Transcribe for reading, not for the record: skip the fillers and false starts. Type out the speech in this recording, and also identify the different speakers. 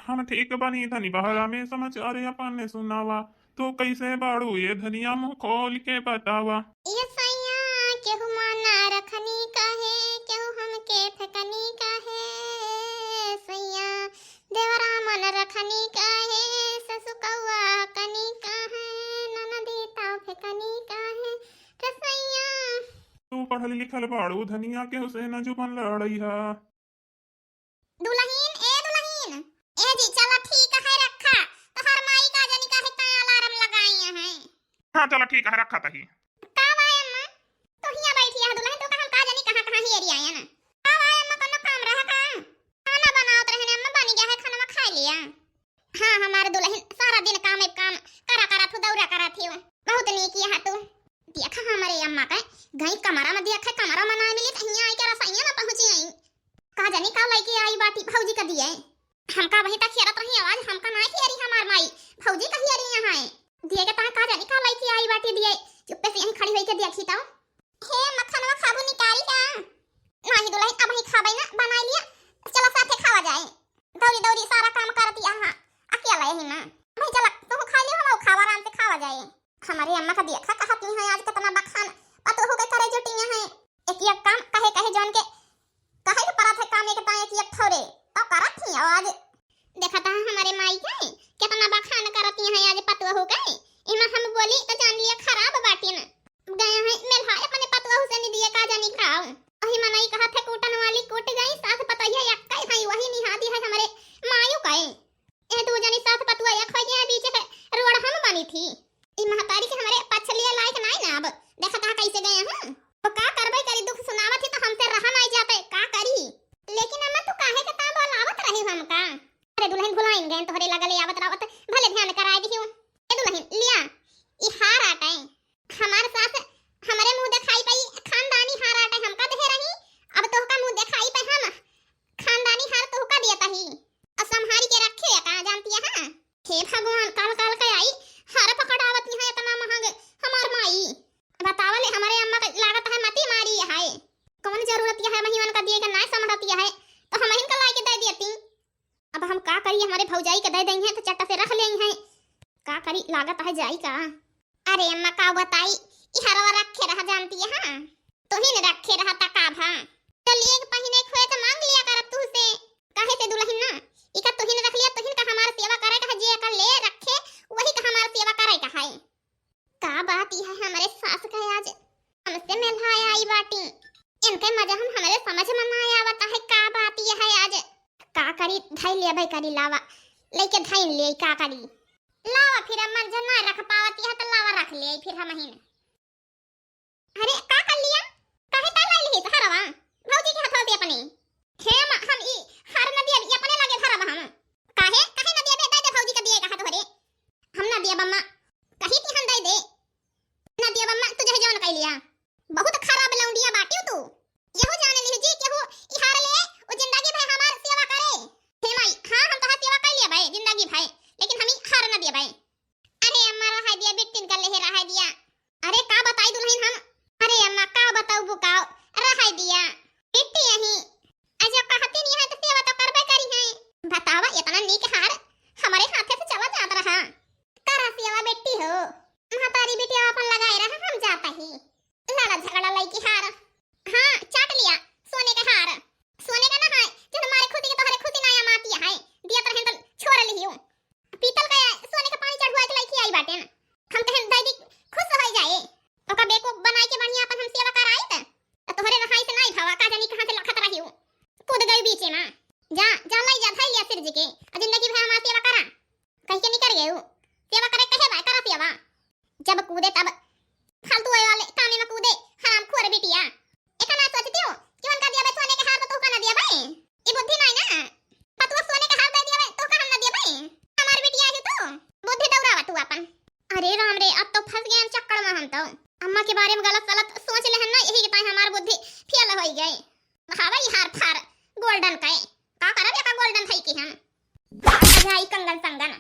Speaker 1: हम ठीक बनी धनी बहरा में समाचार अपन ने सुनावा तो कैसे बाड़ू ये धनिया मुंह खोल के बतावा।
Speaker 2: ये सैया केहू माना रखनी काहे केहू हमके ठकनी काहे सैया देवरा मन रखनी काहे ससुकवा कनी काहे ननदी ताव फेकनी काहे रे सैया।
Speaker 1: तू पढ़ल लिखल बाड़ू धनिया के हुसैन जुबन लड़ई है।
Speaker 2: दुल्हन ए जी चलो ठीक है रखा तो हर माई का जानी काहे का अलार्म लगाई है।
Speaker 1: हाँ चलो ठीक है रखा तही।
Speaker 2: का भाई अम्मा तो हिया बैठी है दुल्हन तो हम का जानी कहां ही एरिया है ना। का भाई अम्मा कोनो काम रहा का खाना बनावत रहने अम्मा बन गया है खाना खा लिया। हां हमारे दुल्हन सारा दिन काम करा थू दौरा करा थी बहुत नीक है तू देखा हमारे अम्मा का गई कमरा में देखा कमरा में ना मिली तो हिया आई के रसैया में पहुंची आई का जानी का लेके आई बाटी भौजी का दिए हमका वही तक खेरत रही आवाज हमका ना खेरी हमार माई भौजी का खेरी यहां है दिए के ता का जानी का लेके आई बाटी दिए चुप्पे से यहीं खड़ी होई के देखी तो हे मक्खनवा खाबू निकारी का नाही दुल्हन अब ही खाबै ना बना लिया चलो साथे खावा जाए दौरी दौरी सारा काम करती हां अकेला यही ना भाई चल तू खा लियो हम खावा आराम से खावा जाए। हमारे अम्मा का देखा कहती है आज कितना बखान पतो हो के करे जुटियां हैं एक काम कहे कहे जौन के कहे के परा थे काम एक ताए की ठोरे तो करत थी आज देखा था हमारे माई के कितना बखान करती है आज पतो हो गए इमा हम बोली तो जान लिया खराब बाटी ना गए हैं मेलहाए अपने पतो से नहीं दिए का जानी खाओ वही मनाई कहा थे कूटन वाली कूट गई साथ पतो है यक्का है वही निहादी है हमारे मायू कहे ए दो जनी साथ पतो है खोजे बीच है रोड हम बनी थी ई महतारी के हमारे पछलिए लायक नहीं ना अब देखा था कैसे गए हैं तो का करबे करी दुख सुनावत थी तो हमसे रहा नहीं जाते का करी लेकिन अम्मा तू काहे के ता बोलावत रही हमका अरे दुल्हन भुलाइन गए तोहरे लगले आवत रावत भले ध्यान कराए दियो ए दुल्हन लिया ई हार आटे हमार साथ हमारे मुंह दिखाई पई खानदानी हार आटे हमका दे रही अब तोहका मुंह दिखाई पे हम खानदानी हार तोहका दिया ही और संहारी के रखे का जानती है हां हे भगवान काल काल के आई हार पकड़ावत नहीं है इतना महंग हमार माई बतावले हमारे अम्मा का लागत है मती मारी है कौन जरूरत है महिवन का दिए का ना समझती है तो हम इनका लाके दे देती अब हम का करी हमारे भौजाई के दे देंगे तो चट्टा से रख लेंगे का करी लागत है जाई का अरे अम्मा का बताई ई हरवा रखे रहा जानती है हां तो ही ने रखे रहा ता का भा चल एक पहिने खोए तो मांग लिया कर तू से काहे से दुल्हन ना ई का तो ही ने रख लिया तो ही का हमार सेवा करे का जे का ले रखे वही का हमार सेवा करे का है का बात यह है हमारे सास का आज हमसे मिलहाया आई बाटी इनके मजा हम हमारे समझ में ना आवता है का बात यह है आज का करी धाई ले भाई करी लावा लेके धाई ले का करी लावा फिर अम्मा जना रख पावती है तो लावा रख ले फिर हम ही अरे का कर लिया काहे ता लाई ली हरवा भौजी के हाथ दे अपने हे हम ई हर न दिया अपने लगे हरवा हम काहे काहे न दिया दे भौजी का दिए का हाथ धरे हम ना दिया बम्मा कहीं ती हम दे ना दिया बम्मा तुझे जौन कह लिया बहुत खराब लौंडिया बाटियो तू यहो जाने ली जी केहू ई हार ले ओ जिंदगी भर हमार सेवा करे हे माई हां हम तो सेवा कर लिया भाई जिंदगी भाई लेकिन हम ई हार ना दिया भाई अरे अम्मा रहा दिया बिटिन का ले रहा दिया अरे का बताई दुल्हन हम अरे अम्मा का बताऊ बुकाओ रहा दिया बिट्टी यही आज कहती नहीं है तो सेवा तो करबे करी है बतावा इतना नीक हार हमारे हाथे से चला जात रहा करा सेवा बेटी हो महतारी बेटी अपन लगाए रहा हम जाता ही लड़ा झगड़ा लई हार हां चाट लिया सोने का हार सोने का ना है जो हमारे खुशी के तोहरे खुशी ना आमाती है दिया तो हम छोड़ लियो पीतल का सोने का पानी चढ़वा के लई आई बाटे ना हम तो दादी खुश हो जाए तो का बेको बनाई के बढ़िया अपन हम सेवा कराई त तोहरे रहाई से नहीं भावा का जानी कहां से लखत रही हो कूद गई बीच में जा जा लई जा धैल लिया सिर जी के जिंदगी भर हमार सेवा करा कहीं के नहीं कर गए सेवा करे कहे भाई करा सेवा जब कूदे तब फालतू वाले कामे में कूदे हराम खोर बिटिया एक ना सोचती हो कि उनका दिया सोने का हार तो का ना दिया भाई ये बुद्धि नहीं ना पतवा सोने का हार दे दिया तो का हम ना दिया भाई हमार बिटिया है तो बुद्धि दौड़ावा तू अपन अरे राम रे अब तो फंस गए चक्कर में हम तो अम्मा के बारे में गलत गलत सोच ले ना यही के ताई हमार बुद्धि फेल हो गई हवाई हार फार गोल्डन का का करब या का गोल्डन थई की हम जाई कंगन संगन